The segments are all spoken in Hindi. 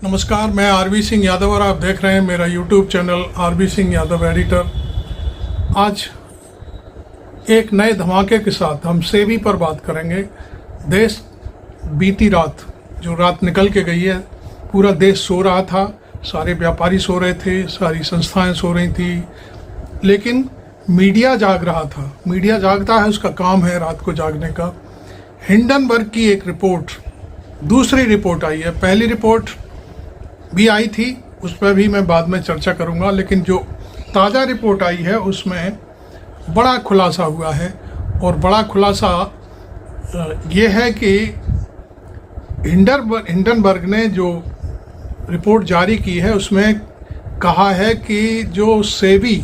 नमस्कार, मैं आरबी सिंह यादव और आप देख रहे हैं मेरा YouTube channel RB Singh Yadav editor. आज एक नए धमाके के साथ हम सेबी पर बात करेंगे। देश बीती रात जो रात निकल के गई है, पूरा देश सो रहा था, सारे व्यापारी सो रहे थे, सारी संस्थाएं सो रही थी, लेकिन मीडिया जाग रहा था। मीडिया जागता है, उसका काम है रात को जागने का। हिंडनबर्ग की एक रिपोर्ट, दूसरी रिपोर्ट आई है। पहली रिपोर्ट भी आई थी, उस पर भी मैं बाद में चर्चा करूंगा, लेकिन जो ताज़ा रिपोर्ट आई है उसमें बड़ा खुलासा हुआ है। और बड़ा खुलासा ये है कि हिंडनबर्ग ने जो रिपोर्ट जारी की है उसमें कहा है कि जो सेबी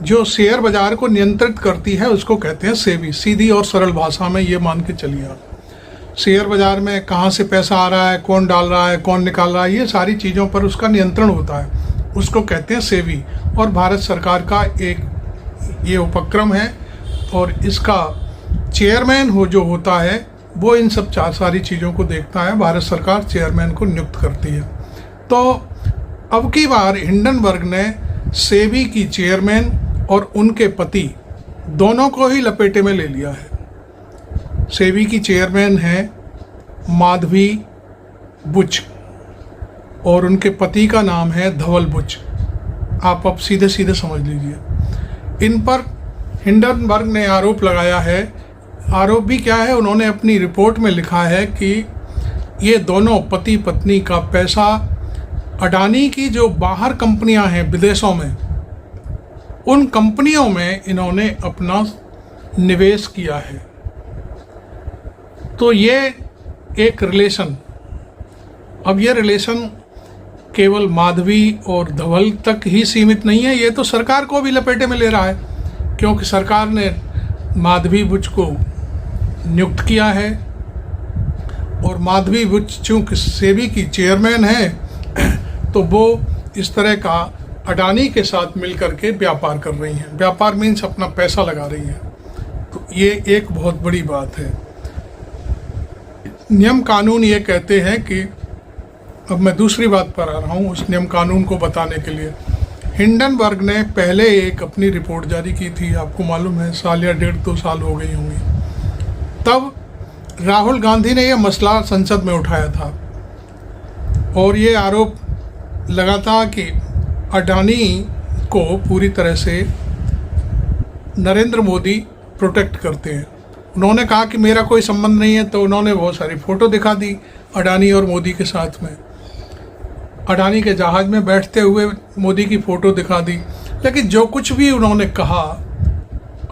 जो शेयर बाजार को नियंत्रित करती है उसको कहते हैं सेबी। सीधी और सरल भाषा में ये मान के चलिए आप, शेयर बाजार में कहाँ से पैसा आ रहा है, कौन डाल रहा है, कौन निकाल रहा है, ये सारी चीज़ों पर उसका नियंत्रण होता है, उसको कहते हैं सेबी। और भारत सरकार का एक ये उपक्रम है और इसका चेयरमैन जो होता है वो इन सब सारी चीज़ों को देखता है। भारत सरकार चेयरमैन को नियुक्त करती है। तो अब की बार हिंडनबर्ग ने सेबी की चेयरमैन और उनके पति दोनों को ही लपेटे में ले लिया है। सेबी की चेयरमैन हैं माधवी बुच और उनके पति का नाम है धवल बुच। आप अब सीधे सीधे समझ लीजिए। इन पर हिंडनबर्ग ने आरोप लगाया है। आरोप भी क्या है, उन्होंने अपनी रिपोर्ट में लिखा है कि ये दोनों पति पत्नी का पैसा अडानी की जो बाहर कंपनियां हैं विदेशों में, उन कंपनियों में इन्होंने अपना निवेश किया है। तो ये एक रिलेशन, अब ये रिलेशन केवल माधवी और धवल तक ही सीमित नहीं है, ये तो सरकार को भी लपेटे में ले रहा है, क्योंकि सरकार ने माधवी बुच को नियुक्त किया है और माधवी बुच चूँकि सेबी की चेयरमैन है तो वो इस तरह का अडानी के साथ मिलकर के व्यापार कर रही हैं। व्यापार मीन्स अपना पैसा लगा रही हैं। तो ये एक बहुत बड़ी बात है। नियम कानून ये कहते हैं कि, अब मैं दूसरी बात पर आ रहा हूँ उस नियम कानून को बताने के लिए। हिंडनबर्ग ने पहले एक अपनी रिपोर्ट जारी की थी, आपको मालूम है, साल या 1.5-2 साल हो गई होंगी। तब राहुल गांधी ने यह मसला संसद में उठाया था और ये आरोप लगा था कि अडानी को पूरी तरह से नरेंद्र मोदी प्रोटेक्ट करते हैं। उन्होंने कहा कि मेरा कोई संबंध नहीं है, तो उन्होंने बहुत सारी फ़ोटो दिखा दी अडानी और मोदी के साथ में। अडानी के जहाज़ में बैठते हुए मोदी की फ़ोटो दिखा दी। लेकिन जो कुछ भी उन्होंने कहा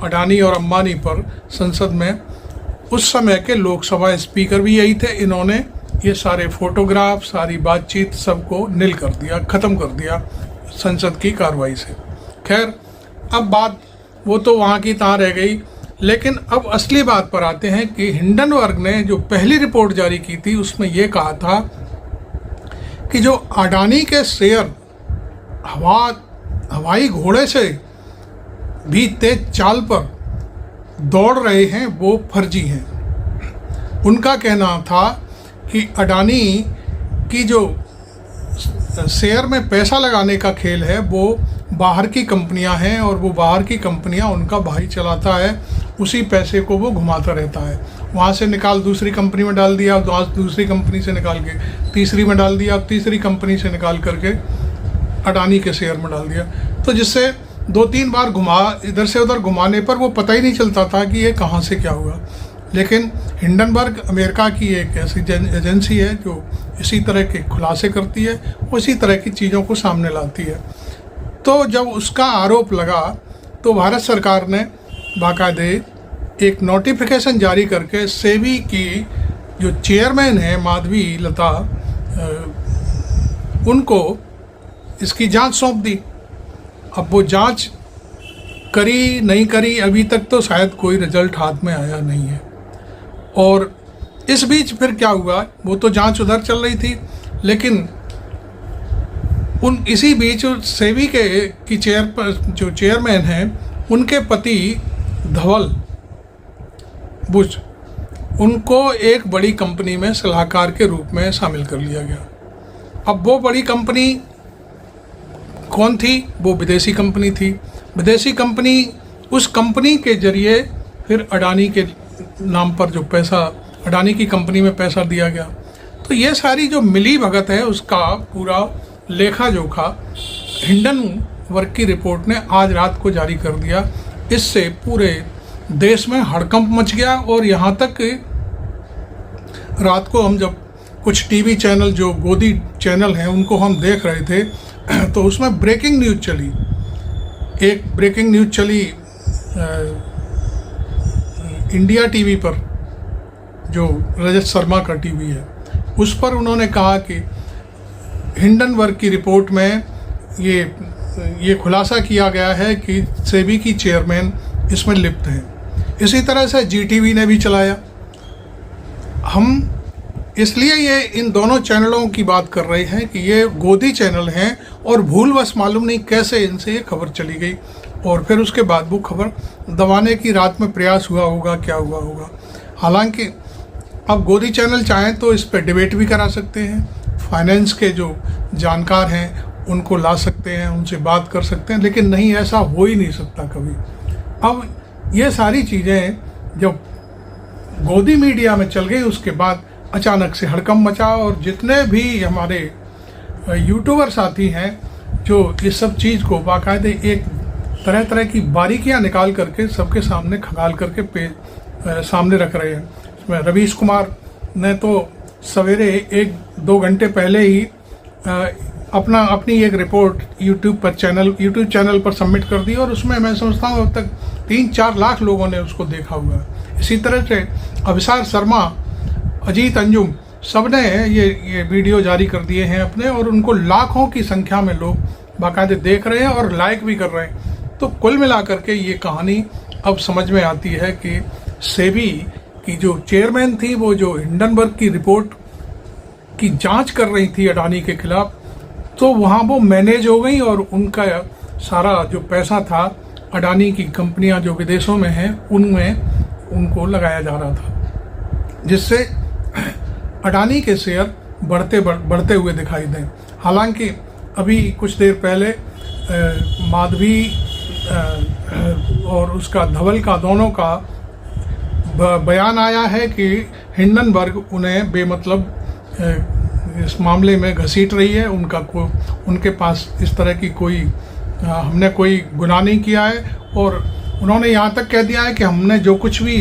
अडानी और अंबानी पर संसद में, उस समय के लोकसभा स्पीकर भी यही थे। इन्होंने ये सारे फोटोग्राफ, सारी बातचीत सबको नील कर दिया, ख़त्म कर दिया संसद की कार्रवाई से। खैर, अब बात वो तो वहाँ की तहाँ रह गई। लेकिन अब असली बात पर आते हैं कि हिंडनबर्ग ने जो पहली रिपोर्ट जारी की थी उसमें ये कहा था कि जो अडानी के शेयर हवाई घोड़े से भी तेज चाल पर दौड़ रहे हैं वो फर्जी हैं। उनका कहना था कि अडानी की जो शेयर में पैसा लगाने का खेल है वो बाहर की कंपनियां हैं और वो बाहर की कंपनियां उनका भाई चलाता है, उसी पैसे को वो घुमाता रहता है। वहाँ से निकाल दूसरी कंपनी में डाल दिया, दूसरी कंपनी से निकाल के तीसरी में डाल दिया, तीसरी कंपनी से निकाल करके अडानी के शेयर में डाल दिया। तो जिससे 2-3 बार इधर से उधर घुमाने पर वो पता ही नहीं चलता था कि ये कहाँ से क्या हुआ। लेकिन हिंडनबर्ग अमेरिका की एक ऐसी एजेंसी है जो इसी तरह के खुलासे करती है, उसी तरह की चीज़ों को सामने लाती है। तो जब उसका आरोप लगा तो भारत सरकार ने बाकायदे एक नोटिफिकेशन जारी करके सेबी की जो चेयरमैन है माधवी लता, उनको इसकी जांच सौंप दी। अब वो जांच करी नहीं करी, अभी तक तो शायद कोई रिजल्ट हाथ में आया नहीं है। और इस बीच फिर क्या हुआ, वो तो जांच उधर चल रही थी, लेकिन इसी बीच सेबी की जो चेयरमैन हैं उनके पति धवल बुच, उनको एक बड़ी कंपनी में सलाहकार के रूप में शामिल कर लिया गया। अब वो बड़ी कंपनी कौन थी? वो विदेशी कंपनी थी। विदेशी कंपनी, उस कंपनी के जरिए फिर अडानी के नाम पर जो पैसा, अडानी की कंपनी में पैसा दिया गया। तो ये सारी जो मिली भगत है उसका पूरा लेखा जोखा हिंडनबर्ग की रिपोर्ट ने आज रात को जारी कर दिया। इससे पूरे देश में हड़कंप मच गया और यहाँ तक रात को हम जब कुछ टीवी चैनल, जो गोदी चैनल हैं, उनको हम देख रहे थे तो उसमें ब्रेकिंग न्यूज़ चली। एक ब्रेकिंग न्यूज़ चली इंडिया टीवी पर, जो रजत शर्मा का टीवी है, उस पर उन्होंने कहा कि हिंडनबर्ग की रिपोर्ट में ये खुलासा किया गया है कि सेबी की चेयरमैन इसमें लिप्त है। इसी तरह से जीटीवी ने भी चलाया। हम इसलिए ये इन दोनों चैनलों की बात कर रहे हैं कि ये गोदी चैनल हैं और भूलवश मालूम नहीं कैसे इनसे ये खबर चली गई और फिर उसके बाद वो खबर दबाने की रात में प्रयास हुआ होगा, क्या हुआ होगा। हालांकि अब गोदी चैनल चाहें तो इस पर डिबेट भी करा सकते हैं, फाइनेंस के जो जानकार हैं उनको ला सकते हैं, उनसे बात कर सकते हैं, लेकिन नहीं, ऐसा हो ही नहीं सकता कभी। अब ये सारी चीज़ें जब गोदी मीडिया में चल गई उसके बाद अचानक से हड़कंप मचा और जितने भी हमारे यूट्यूबर साथी हैं जो इस सब चीज़ को बाकायदे एक तरह तरह की बारीकियां निकाल करके सबके सामने खंगाल करके सामने रख रहे हैं। इसमें रवीश कुमार ने तो सवेरे 1-2 घंटे पहले ही अपनी एक रिपोर्ट यूट्यूब चैनल पर सबमिट कर दी और उसमें मैं समझता हूँ अब तक 3-4 लाख लोगों ने उसको देखा हुआ है। इसी तरह से अभिसार शर्मा, अजीत अंजुम, सब ने ये वीडियो जारी कर दिए हैं अपने, और उनको लाखों की संख्या में लोग बाकायदे देख रहे हैं और लाइक भी कर रहे हैं। तो कुल मिलाकर के ये कहानी अब समझ में आती है कि सेबी की जो चेयरमैन थी, वो जो हिंडनबर्ग की रिपोर्ट की जांच कर रही थी अडानी के खिलाफ, तो वहाँ वो मैनेज हो गई और उनका सारा जो पैसा था अडानी की कंपनियां जो विदेशों में हैं उनमें उनको लगाया जा रहा था, जिससे अडानी के शेयर बढ़ते हुए दिखाई दें। हालांकि अभी कुछ देर पहले माधवी और उसका धवल का दोनों का बयान आया है कि हिंडनबर्ग उन्हें बेमतलब इस मामले में घसीट रही है। उनके पास इस तरह की हमने कोई गुनाह नहीं किया है, और उन्होंने यहाँ तक कह दिया है कि हमने जो कुछ भी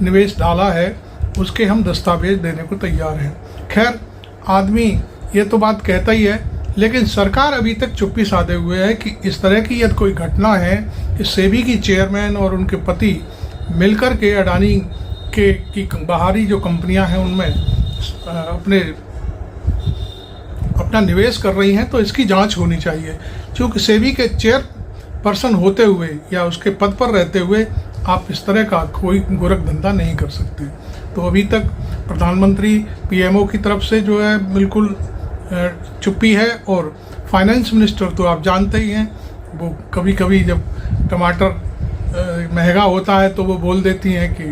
निवेश डाला है उसके हम दस्तावेज देने को तैयार हैं। खैर, आदमी ये तो बात कहता ही है, लेकिन सरकार अभी तक चुप्पी साधे हुए है कि इस तरह की यदि कोई घटना है कि सेबी की चेयरमैन और उनके पति मिलकर के अडानी की बाहरी जो कंपनियां हैं उनमें अपना निवेश कर रही हैं, तो इसकी जांच होनी चाहिए। क्योंकि सेबी के चेयरपर्सन होते हुए या उसके पद पर रहते हुए आप इस तरह का कोई गोरख धंधा नहीं कर सकते। तो अभी तक प्रधानमंत्री पीएमओ की तरफ से जो है बिल्कुल चुप्पी है, और फाइनेंस मिनिस्टर तो आप जानते ही हैं, वो कभी कभी जब टमाटर महंगा होता है तो वो बोल देती हैं कि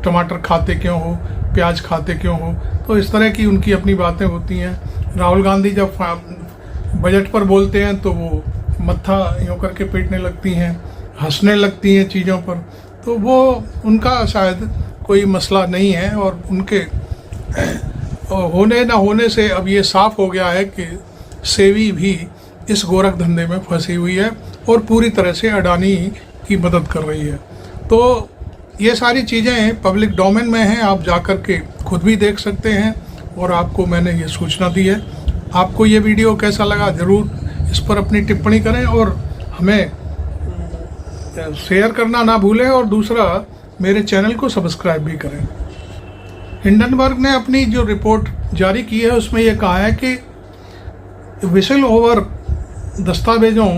टमाटर खाते क्यों हो, प्याज खाते क्यों हो। तो इस तरह की उनकी अपनी बातें होती हैं। राहुल गांधी जब बजट पर बोलते हैं तो वो मत्था यूँ करके पीटने लगती हैं, हंसने लगती हैं चीज़ों पर। तो वो उनका शायद कोई मसला नहीं है, और उनके होने ना होने से अब ये साफ हो गया है कि सेबी भी इस गोरख धंधे में फंसी हुई है और पूरी तरह से अडानी की मदद कर रही है। तो ये सारी चीज़ें पब्लिक डोमेन में हैं, आप जाकर के खुद भी देख सकते हैं, और आपको मैंने ये सूचना दी है। आपको ये वीडियो कैसा लगा ज़रूर इस पर अपनी टिप्पणी करें, और हमें शेयर करना ना भूलें, और दूसरा मेरे चैनल को सब्सक्राइब भी करें। हिंडनबर्ग ने अपनी जो रिपोर्ट जारी की है उसमें यह कहा है कि विसल ओवर दस्तावेजों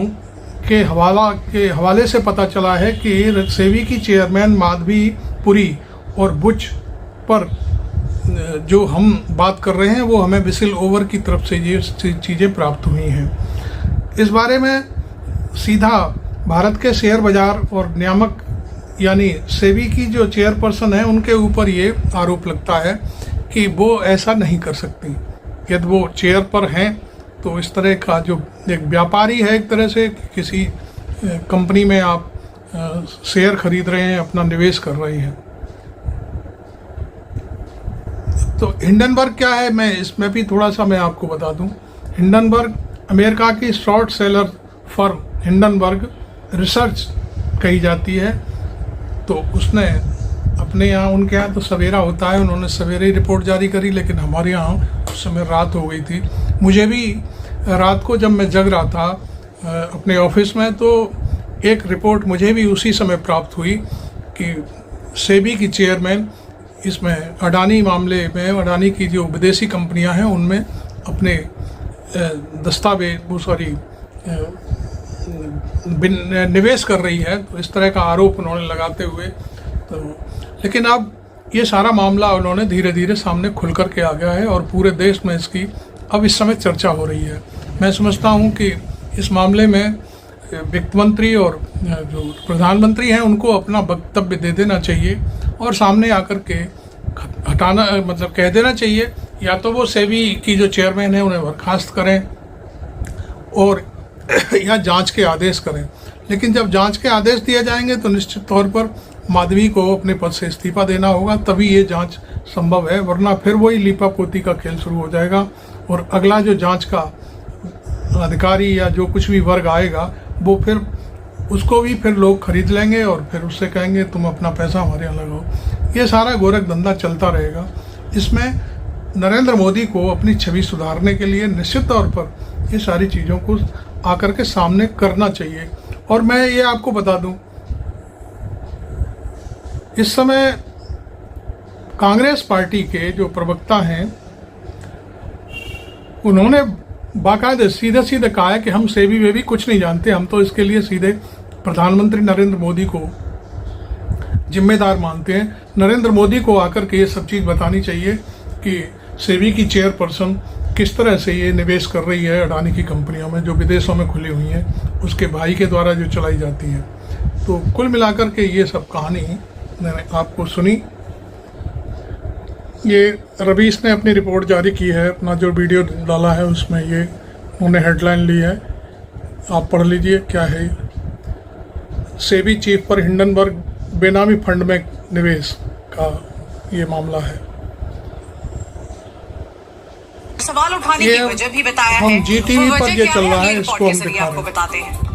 के हवाले से पता चला है कि सेबी की चेयरमैन माधवी पुरी और बुच पर जो हम बात कर रहे हैं वो हमें विसल ओवर की तरफ से ये चीज़ें प्राप्त हुई हैं। इस बारे में सीधा भारत के शेयर बाजार और नियामक यानी सेबी की जो चेयरपर्सन है उनके ऊपर ये आरोप लगता है कि वो ऐसा नहीं कर सकती। यदि वो चेयर पर हैं तो इस तरह का जो एक व्यापारी है एक तरह से, किसी कंपनी में आप शेयर खरीद रहे हैं, अपना निवेश कर रहे हैं। तो हिंडनबर्ग क्या है, मैं इसमें भी थोड़ा सा मैं आपको बता दूं। हिंडनबर्ग अमेरिका की short seller firm Hindenburg research कही जाती है। तो उसने अपने यहाँ, उनके यहाँ तो सवेरा होता है, उन्होंने सवेरे ही रिपोर्ट जारी करी, लेकिन हमारे यहाँ उस समय रात हो गई थी। मुझे भी रात को जब मैं जग रहा था अपने ऑफिस में, तो एक रिपोर्ट मुझे भी उसी समय प्राप्त हुई कि सेबी की चेयरमैन इसमें अडानी मामले में, अडानी की जो विदेशी कंपनियां हैं उनमें अपने दस्तावेज निवेश कर रही है। तो इस तरह का आरोप उन्होंने लगाते हुए, तो लेकिन अब ये सारा मामला उन्होंने धीरे धीरे सामने खुल कर के आ गया है और पूरे देश में इसकी अब इस समय चर्चा हो रही है। मैं समझता हूँ कि इस मामले में वित्त मंत्री और जो प्रधानमंत्री हैं उनको अपना वक्तव्य दे देना चाहिए और सामने आकर के हटाना, मतलब कह देना चाहिए, या तो वो सेबी की जो चेयरमैन है उन्हें बर्खास्त करें और या जांच के आदेश करें। लेकिन जब जांच के आदेश दिए जाएंगे तो निश्चित तौर पर माधवी को अपने पद से इस्तीफा देना होगा, तभी ये जांच संभव है, वरना फिर वही लीपा पोती का खेल शुरू हो जाएगा और अगला जो जांच का अधिकारी या जो कुछ भी वर्ग आएगा वो फिर उसको भी फिर लोग खरीद लेंगे और फिर उससे कहेंगे तुम अपना पैसा हमारे यहाँ लगाओ। ये सारा गोरख धंधा चलता रहेगा। इसमें नरेंद्र मोदी को अपनी छवि सुधारने के लिए निश्चित तौर पर ये सारी चीज़ों को आकर के सामने करना चाहिए। और मैं ये आपको बता दूं, इस समय कांग्रेस पार्टी के जो प्रवक्ता हैं उन्होंने बाकायदे सीधे सीधे कहा है कि हम सेबी वेबी कुछ नहीं जानते, हम तो इसके लिए सीधे प्रधानमंत्री नरेंद्र मोदी को जिम्मेदार मानते हैं। नरेंद्र मोदी को आकर के ये सब चीज़ बतानी चाहिए कि सेबी की चेयरपर्सन किस तरह से ये निवेश कर रही है अडानी की कंपनियों में जो विदेशों में खुली हुई हैं, उसके भाई के द्वारा जो चलाई जाती हैं। तो कुल मिलाकर के ये सब कहानी मैंने आपको सुनी। ये रवीश ने अपनी रिपोर्ट जारी की है, अपना जो वीडियो डाला है उसमें ये उन्होंने हेडलाइन ली है, आप पढ़ लीजिए क्या है। सेबी चीफ पर हिंडनबर्ग बेनामी फंड में निवेश का ये मामला है। सवाल उठाने की वजह भी बताया है। हम जीटीवी पर ये चल रहा है, इसको हम दिखा रहे हैं। बताते हैं।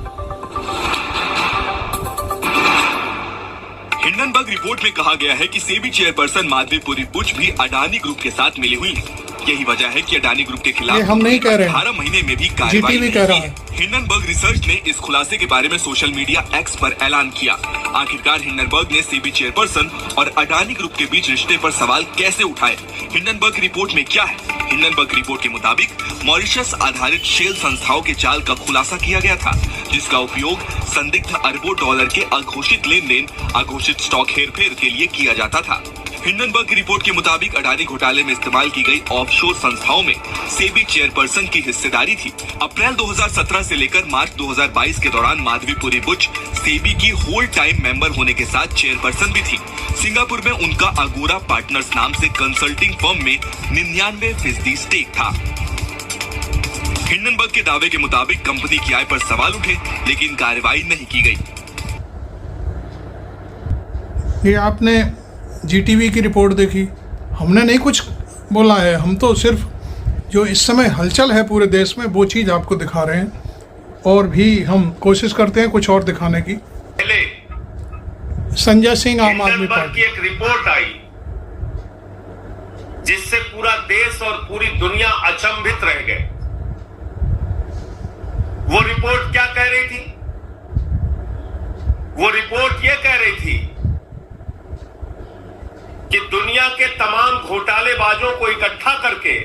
हिंडनबर्ग रिपोर्ट में कहा गया है कि सेबी चेयरपर्सन माधवी पुरी बुच भी अडानी ग्रुप के साथ मिली हुई है। यही वजह है कि अडानी ग्रुप के खिलाफ हम नहीं कह रहे, 18 महीने में भी कार्रवाई नहीं की। हिंडनबर्ग रिसर्च ने इस खुलासे के बारे में सोशल मीडिया एक्स पर ऐलान किया। आखिरकार हिंडनबर्ग ने सेबी चेयरपर्सन और अडानी ग्रुप के बीच रिश्ते पर सवाल कैसे उठाए? हिंडनबर्ग रिपोर्ट में क्या है? हिंडनबर्ग रिपोर्ट के मुताबिक मॉरिशस आधारित शेल संस्थाओं के जाल का खुलासा किया गया था, जिसका उपयोग संदिग्ध अरबों डॉलर के अघोषित लेन देन, अघोषित स्टॉक हेरफेर के लिए किया जाता था। हिंडनबर्ग की रिपोर्ट के मुताबिक अडानी घोटाले में इस्तेमाल की गई ऑफशोर संस्थाओं में सेबी चेयरपर्सन की हिस्सेदारी थी। अप्रैल 2017 से लेकर मार्च 2022 के दौरान माधवी पुरी बुच सेबी की होल टाइम मेंबर होने के साथ चेयरपर्सन भी थी। सिंगापुर में उनका अगोरा पार्टनर्स नाम से कंसल्टिंग फर्म में 99% स्टेक था। हिंडनबर्ग के दावे के मुताबिक कंपनी की आय पर सवाल उठे, लेकिन कार्रवाई नहीं की गई। ये आपने जीटीवी की रिपोर्ट देखी, हमने नहीं कुछ बोला है, हम तो सिर्फ जो इस समय हलचल है पूरे देश में वो चीज़ आपको दिखा रहे हैं और भी हम कोशिश करते हैं कुछ और दिखाने की। संजय सिंह, आम आदमी पार्टी की एक रिपोर्ट आई जिससे पूरा देश और पूरी दुनिया अचंभित रह गए। वो रिपोर्ट क्या कह रही थी? वो रिपोर्ट ये कह रही थी कि दुनिया के तमाम घोटालेबाजों को इकट्ठा करके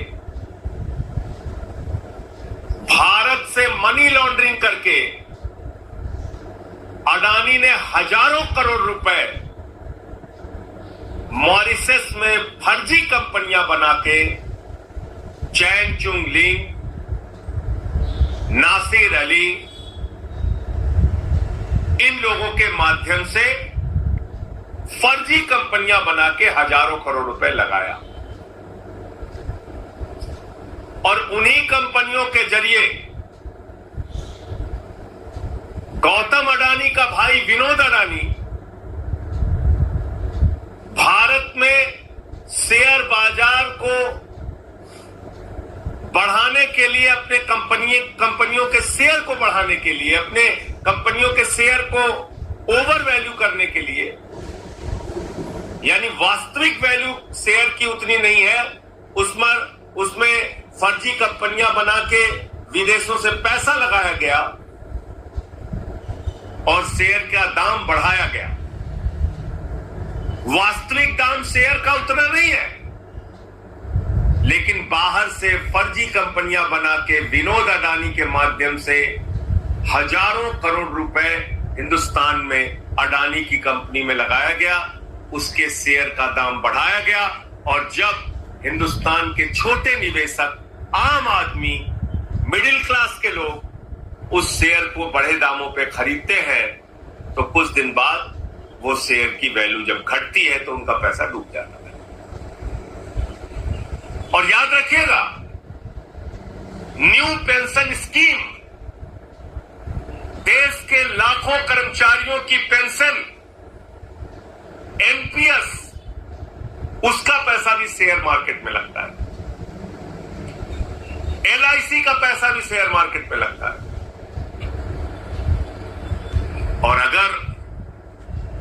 भारत से मनी लॉन्ड्रिंग करके अडानी ने हजारों करोड़ रुपए मॉरिशस में फर्जी कंपनियां बना के चैन चुंग लिंग, नासिर अली, इन लोगों के माध्यम से फर्जी कंपनियां बना के हजारों करोड़ रुपए लगाया और उन्हीं कंपनियों के जरिए गौतम अडानी का भाई विनोद अडानी भारत में शेयर बाजार को बढ़ाने के लिए, अपने कंपनियों के शेयर को बढ़ाने के लिए, अपने कंपनियों के शेयर को ओवर वैल्यू करने के लिए, यानी वास्तविक वैल्यू शेयर की उतनी नहीं है, उसमें फर्जी कंपनियां बना के विदेशों से पैसा लगाया गया और शेयर का दाम बढ़ाया गया। वास्तविक दाम शेयर का उतना नहीं है, लेकिन बाहर से फर्जी कंपनियां बना के विनोद अडानी के माध्यम से हजारों करोड़ रुपए हिंदुस्तान में अडानी की कंपनी में लगाया गया, उसके शेयर का दाम बढ़ाया गया और जब हिंदुस्तान के छोटे निवेशक, आम आदमी, मिडिल क्लास के लोग उस शेयर को बड़े दामों पे खरीदते हैं तो कुछ दिन बाद वो शेयर की वैल्यू जब घटती है तो उनका पैसा डूब जाता है। और याद रखिएगा, न्यू पेंशन स्कीम, देश के लाखों कर्मचारियों की पेंशन, एनपीएस, उसका पैसा भी शेयर मार्केट में लगता है। एलआईसी का पैसा भी शेयर मार्केट में लगता है। और अगर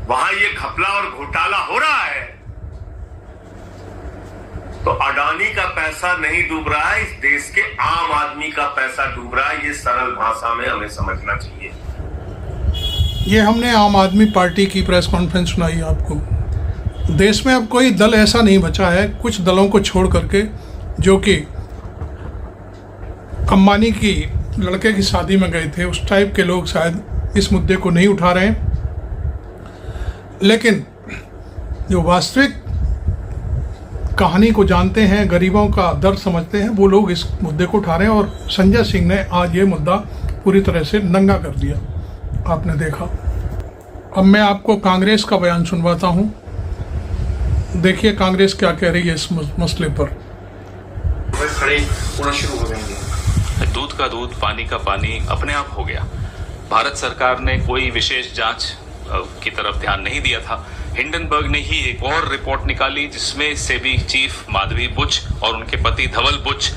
वहां ये घपला और घोटाला हो रहा है तो अडानी का पैसा नहीं डूब रहा है, इस देश के आम आदमी का पैसा डूब रहा है। ये सरल भाषा में हमें समझना चाहिए। ये हमने आम आदमी पार्टी की प्रेस कॉन्फ्रेंस सुनाई आपको। देश में अब कोई दल ऐसा नहीं बचा है, कुछ दलों को छोड़ करके, जो कि अंबानी की लड़के की शादी में गए थे, उस टाइप के लोग शायद इस मुद्दे को नहीं उठा रहे हैं। लेकिन जो वास्तविक कहानी को जानते हैं, गरीबों का दर्द समझते हैं, वो लोग इस मुद्दे को उठा रहे हैं। और संजय सिंह ने आज ये मुद्दा पूरी तरह से नंगा कर दिया, आपने देखा। अब मैं आपको कांग्रेस का बयान सुनवाता हूँ। देखिए कांग्रेस क्या कह रही है इस मसले पर। खड़े होना शुरू हो जाएंगे। दूध का दूध, पानी का पानी अपने आप हो गया। भारत सरकार ने कोई विशेष जांच की तरफ ध्यान नहीं दिया था। हिंडनबर्ग ने ही एक और रिपोर्ट निकाली जिसमें सेबी चीफ माधवी बुच और उनके पति धवल बुच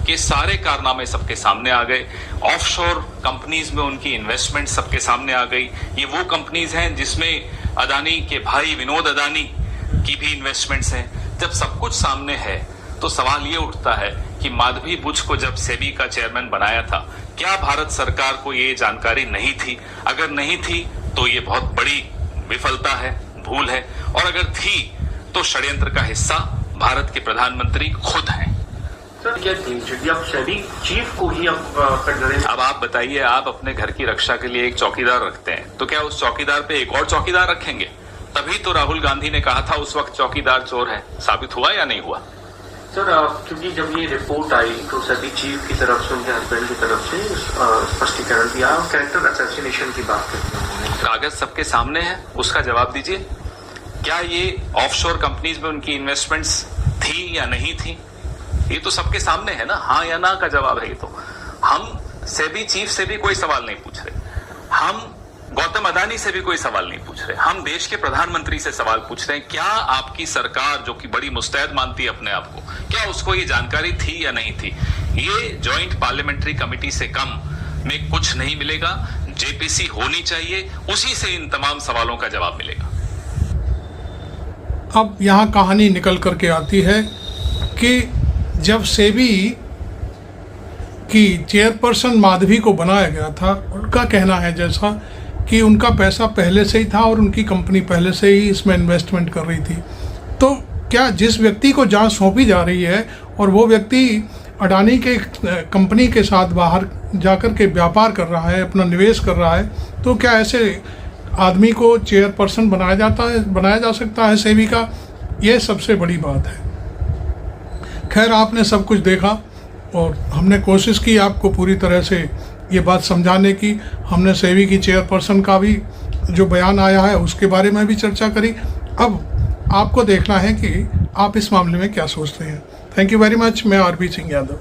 के सारे कारनामे सबके सामने आ गए। ऑफशोर कंपनीज में उनकी इन्वेस्टमेंट सबके सामने आ गई। ये वो कंपनीज हैं जिसमें अडानी के भाई विनोद अडानी की भी इन्वेस्टमेंट्स हैं। जब सब कुछ सामने है तो सवाल ये उठता है कि माधवी बुच को जब सेबी का चेयरमैन बनाया था, क्या भारत सरकार को ये जानकारी नहीं थी? अगर नहीं थी तो ये बहुत बड़ी विफलता है, भूल है। और अगर थी तो षड्यंत्र का हिस्सा भारत के प्रधानमंत्री खुद हैं। सर क्या अब सेबी चीफ को ही अब आप बताइए, आप अपने घर की रक्षा के लिए एक चौकीदार रखते हैं, तो क्या उस चौकीदार पे एक और चौकीदार रखेंगे? तभी तो राहुल गांधी ने कहा था उस वक्त चौकीदार चोर है। साबित हुआ या नहीं हुआ? सर क्योंकि जब ये रिपोर्ट आई तो सेबी चीफ की तरफ से, उनके हस्बैंड की तरफ से स्पष्टीकरण दिया, कैरेक्टर असैसिनेशन की बात करते हैं। कागज सबके सामने है, उसका जवाब दीजिए। क्या ये ऑफशोर कंपनीज में उनकी इन्वेस्टमेंट्स थी या नहीं थी? ये तो सबके सामने है ना, हाँ या ना का जवाब है। ये तो हम सेबी चीफ से भी कोई सवाल नहीं पूछ रहे, हम गौतम अडानी से भी कोई सवाल नहीं पूछ रहे, हम देश के प्रधानमंत्री से सवाल पूछ रहे हैं। क्या आपकी सरकार, जो कि बड़ी मुस्तैद मानती है अपने आप को, क्या उसको ये जानकारी थी या नहीं थी? ये जॉइंट पार्लियामेंट्री कमेटी से कम में कुछ नहीं मिलेगा। जेपीसी होनी चाहिए, उसी से इन तमाम सवालों का जवाब मिलेगा। अब यहाँ कहानी निकल करके आती है कि जब सेबी की चेयरपर्सन माधवी को बनाया गया था, उनका कहना है जैसा कि उनका पैसा पहले से ही था और उनकी कंपनी पहले से ही इसमें इन्वेस्टमेंट कर रही थी। तो क्या जिस व्यक्ति को जांच सौंपी जा रही है और वो व्यक्ति अडानी के कंपनी के साथ बाहर जाकर के व्यापार कर रहा है, अपना निवेश कर रहा है, तो क्या ऐसे आदमी को चेयरपर्सन बनाया जा सकता है सेबी का? ये सबसे बड़ी बात है। खैर, आपने सब कुछ देखा और हमने कोशिश की आपको पूरी तरह से ये बात समझाने की। हमने सेबी की चेयरपर्सन का भी जो बयान आया है उसके बारे में भी चर्चा करी अब आपको देखना है कि आप इस मामले में क्या सोचते हैं। Thank you very much. मैं आरबी सिंह यादव।